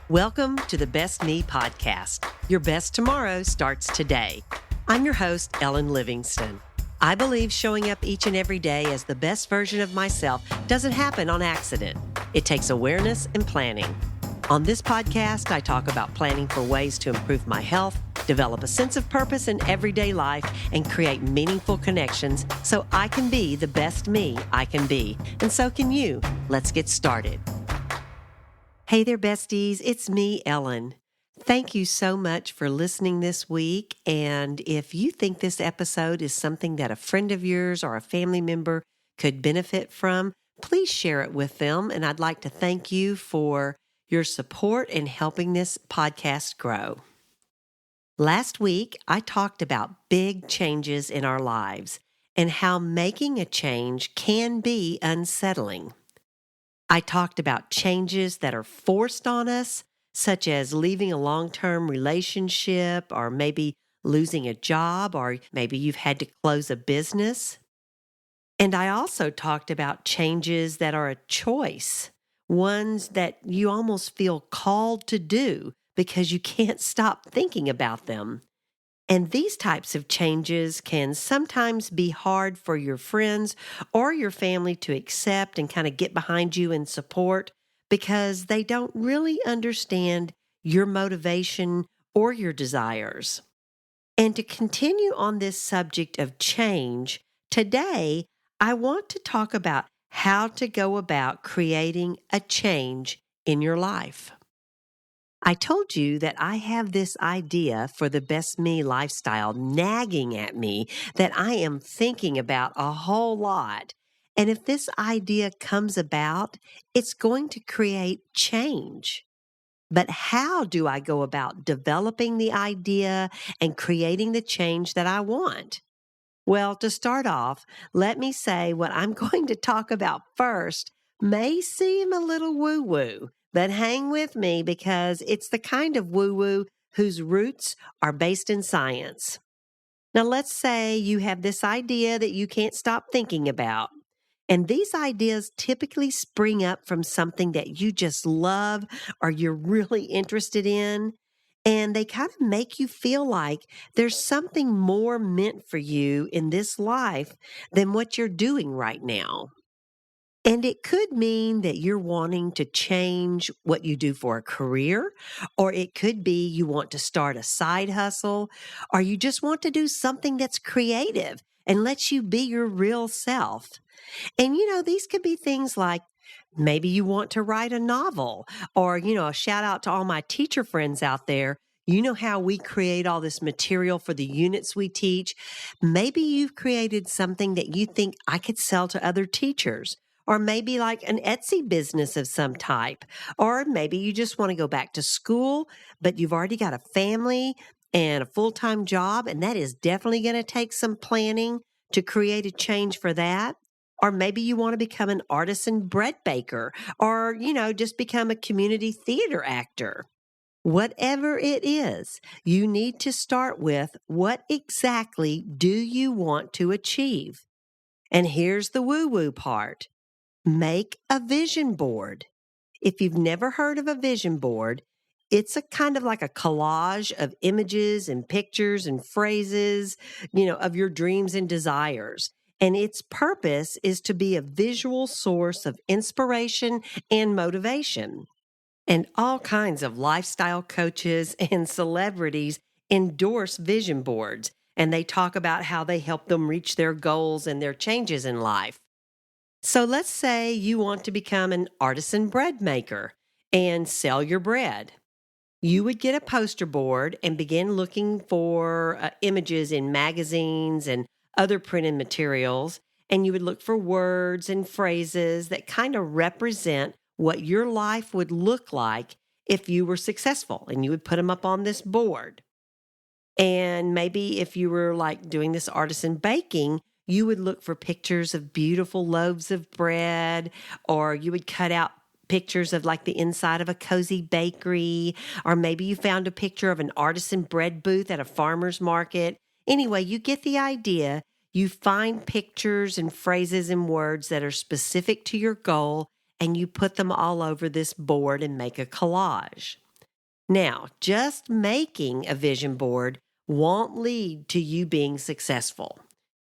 Welcome to the Best Me podcast. Your best tomorrow starts today. I'm your host, Ellen Livingston. I believe showing up each and every day as the best version of myself doesn't happen on accident. It takes awareness and planning. On this podcast, I talk about planning for ways to improve my health, develop a sense of purpose in everyday life, and create meaningful connections so I can be the best me I can be. And so can you. Let's get started. Hey there, besties. It's me, Ellen. Thank you so much for listening this week. And if you think this episode is something that a friend of yours or a family member could benefit from, please share it with them. And I'd like to thank you for your support in helping this podcast grow. Last week, I talked about big changes in our lives and how making a change can be unsettling. I talked about changes that are forced on us, such as leaving a long-term relationship, or maybe losing a job, or maybe you've had to close a business. And I also talked about changes that are a choice, ones that you almost feel called to do because you can't stop thinking about them. And these types of changes can sometimes be hard for your friends or your family to accept and kind of get behind you and support because they don't really understand your motivation or your desires. And to continue on this subject of change, today I want to talk about how to go about creating a change in your life. I told you that I have this idea for the Best Me lifestyle nagging at me that I am thinking about a whole lot. And if this idea comes about, it's going to create change. But how do I go about developing the idea and creating the change that I want? Well, to start off, let me say what I'm going to talk about first may seem a little woo-woo, but hang with me because it's the kind of woo-woo whose roots are based in science. Now, let's say you have this idea that you can't stop thinking about. And these ideas typically spring up from something that you just love or you're really interested in. And they kind of make you feel like there's something more meant for you in this life than what you're doing right now. And it could mean that you're wanting to change what you do for a career, or it could be you want to start a side hustle, or you just want to do something that's creative and lets you be your real self. And, these could be things like maybe you want to write a novel or, a shout out to all my teacher friends out there. You know how we create all this material for the units we teach. Maybe you've created something that you think I could sell to other teachers. Or maybe like an Etsy business of some type. Or maybe you just want to go back to school, but you've already got a family and a full-time job, and that is definitely going to take some planning to create a change for that. Or maybe you want to become an artisan bread baker or, just become a community theater actor. Whatever it is, you need to start with what exactly do you want to achieve? And here's the woo-woo part. Make a vision board. If you've never heard of a vision board, it's a kind of like a collage of images and pictures and phrases, of your dreams and desires. And its purpose is to be a visual source of inspiration and motivation. And all kinds of lifestyle coaches and celebrities endorse vision boards, and they talk about how they help them reach their goals and their changes in life. So let's say you want to become an artisan bread maker and sell your bread. You would get a poster board and begin looking for images in magazines and other printed materials, and you would look for words and phrases that kind of represent what your life would look like if you were successful, and you would put them up on this board. And maybe if you were like doing this artisan baking, you would look for pictures of beautiful loaves of bread, or you would cut out pictures of like the inside of a cozy bakery, or maybe you found a picture of an artisan bread booth at a farmer's market. Anyway, you get the idea. You find pictures and phrases and words that are specific to your goal, and you put them all over this board and make a collage. Now, just making a vision board won't lead to you being successful.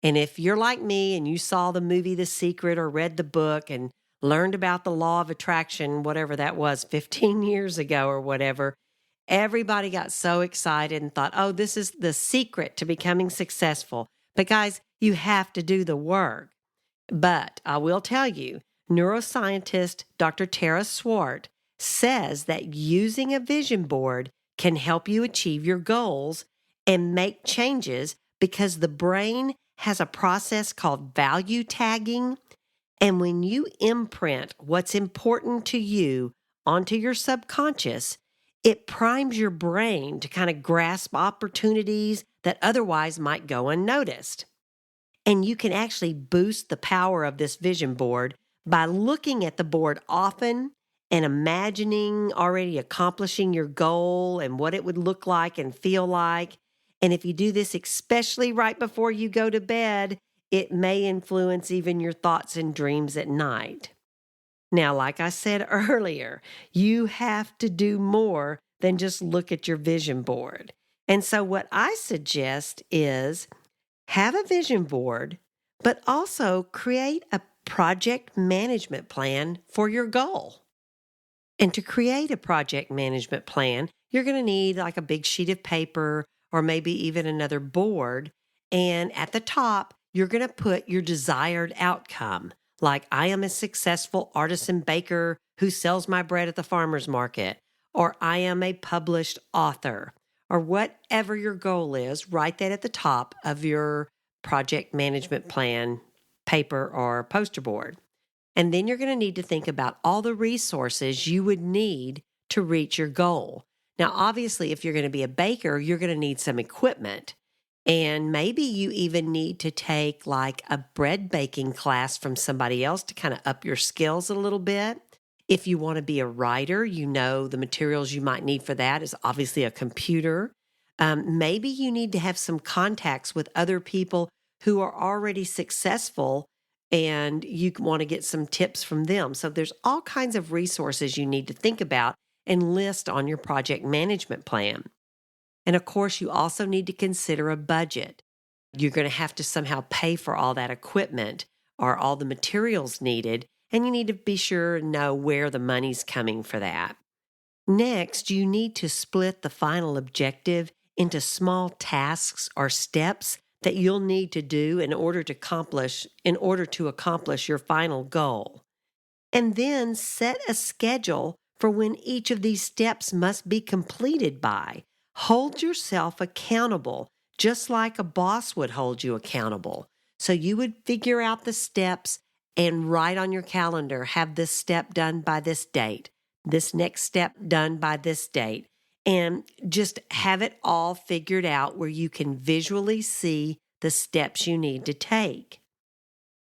And if you're like me and you saw the movie The Secret or read the book and learned about the law of attraction, whatever that was, 15 years ago or whatever, everybody got so excited and thought, oh, this is the secret to becoming successful. But guys, you have to do the work. But I will tell you, neuroscientist Dr. Tara Swart says that using a vision board can help you achieve your goals and make changes because the brain has a process called value tagging. And when you imprint what's important to you onto your subconscious, it primes your brain to kind of grasp opportunities that otherwise might go unnoticed. And you can actually boost the power of this vision board by looking at the board often and imagining already accomplishing your goal and what it would look like and feel like. And if you do this, especially right before you go to bed, it may influence even your thoughts and dreams at night. Now, like I said earlier, you have to do more than just look at your vision board. And so what I suggest is have a vision board, but also create a project management plan for your goal. And to create a project management plan, you're going to need like a big sheet of paper or maybe even another board. And at the top, you're going to put your desired outcome. Like, I am a successful artisan baker who sells my bread at the farmer's market, or I am a published author, or whatever your goal is, write that at the top of your project management plan paper or poster board. And then you're going to need to think about all the resources you would need to reach your goal. Now, obviously, if you're going to be a baker, you're going to need some equipment. And maybe you even need to take like a bread baking class from somebody else to kind of up your skills a little bit. If you want to be a writer, you know the materials you might need for that is obviously a computer. Maybe you need to have some contacts with other people who are already successful and you want to get some tips from them. So there's all kinds of resources you need to think about and list on your project management plan. And of course, you also need to consider a budget. You're going to have to somehow pay for all that equipment or all the materials needed, and you need to be sure to know where the money's coming for that. Next, you need to split the final objective into small tasks or steps that you'll need to do in order to accomplish your final goal. And then set a schedule for when each of these steps must be completed by. Hold yourself accountable, just like a boss would hold you accountable. So you would figure out the steps and write on your calendar, have this step done by this date, this next step done by this date, and just have it all figured out where you can visually see the steps you need to take.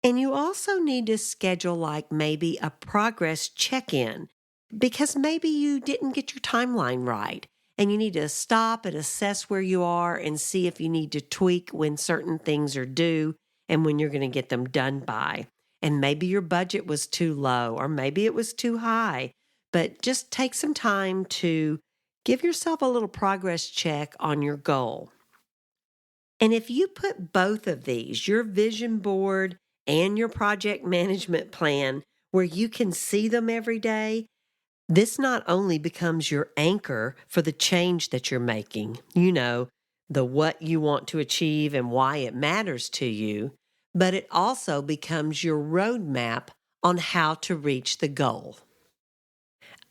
And you also need to schedule like maybe a progress check-in because maybe you didn't get your timeline right. And you need to stop and assess where you are and see if you need to tweak when certain things are due and when you're going to get them done by. And maybe your budget was too low or maybe it was too high. But just take some time to give yourself a little progress check on your goal. And if you put both of these, your vision board and your project management plan, where you can see them every day, this not only becomes your anchor for the change that you're making, the what you want to achieve and why it matters to you, but it also becomes your roadmap on how to reach the goal.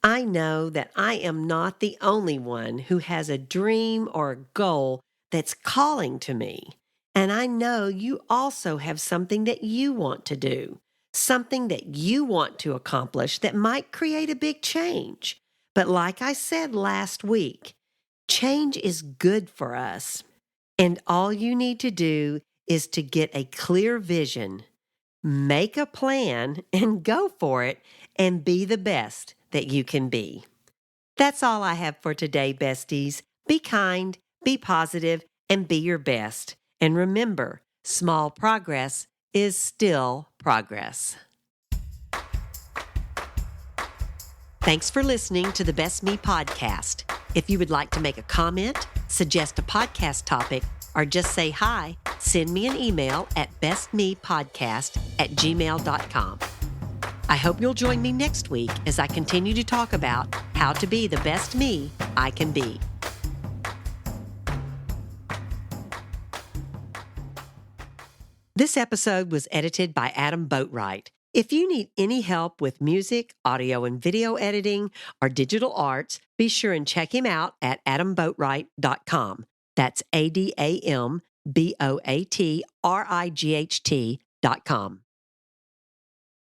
I know that I am not the only one who has a dream or a goal that's calling to me. And I know you also have something that you want to do. Something that you want to accomplish that might create a big change. But like I said last week, change is good for us. And all you need to do is to get a clear vision, make a plan, and go for it, and be the best that you can be. That's all I have for today, besties. Be kind, be positive, and be your best. And remember, small progress is still progress. Thanks for listening to the Best Me podcast. If you would like to make a comment, suggest a podcast topic, or just say hi, send me an email at bestmepodcast@gmail.com. I hope you'll join me next week as I continue to talk about how to be the best me I can be. This episode was edited by Adam Boatwright. If you need any help with music, audio and video editing, or digital arts, be sure and check him out at adamboatwright.com. That's ADAMBOATRIGHT.com.